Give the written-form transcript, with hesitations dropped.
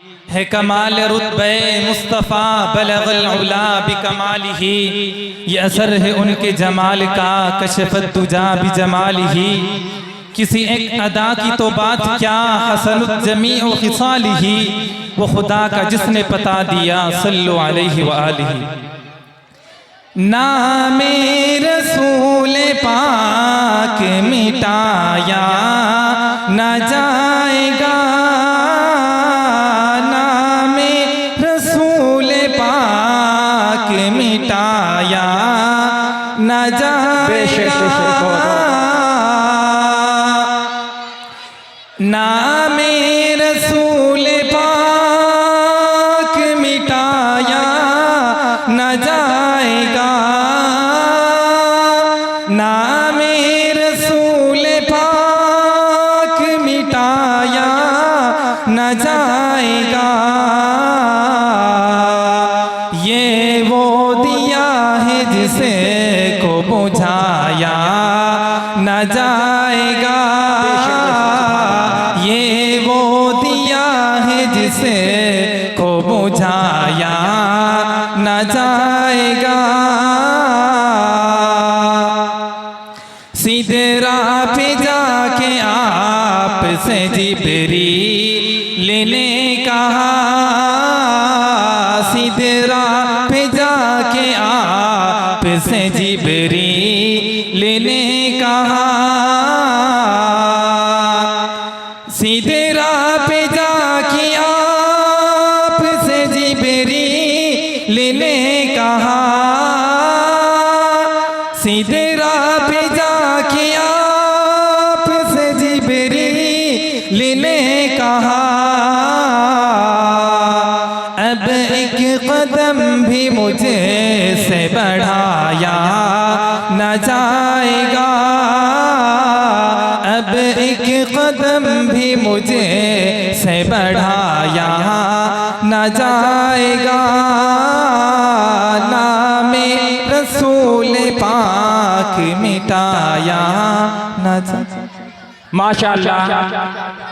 है कमाल रुतबे मुस्तफ़ा बलगल उला बिकमालिही। ये असर है उनके जमाल का कशफत तुजा बिजमालिही। किसी एक अदा की तो बात क्या हसनुत जमीउ खिसालिही। वो खुदा का जिसने पता दिया सल्लु अलैहि व आलिही। नामे रसूल पाक मिटाया न जाएगा, नामे रसूल पाक मिटाया न जाएगा। नामे रसूल पाक मिटाया न जाएगा, नामे रसूल पाक मिटाया न जाएगा। ये वो दिया है जिसे को बुझाया न जाएगा, ये वो दिया है जिसे को बुझाया न जाएगा। सिदरा पे जाके आप से जिब्रील ने कहा, सिदरा पे जाके आप से जिब्रील ने कहा, सिदरा पे जाके आप से जिब्रील ने कहा, सिदरा पे जाके आप से जिब्रील ने कहा। अब एक कदम भी मुझे से बढ़ाया न जाएगा, अब एक कदम भी मुझे से बढ़ाया न जाएगा। नामे रसूल पाक मिटाया न जाएगा। माशाअल्लाह।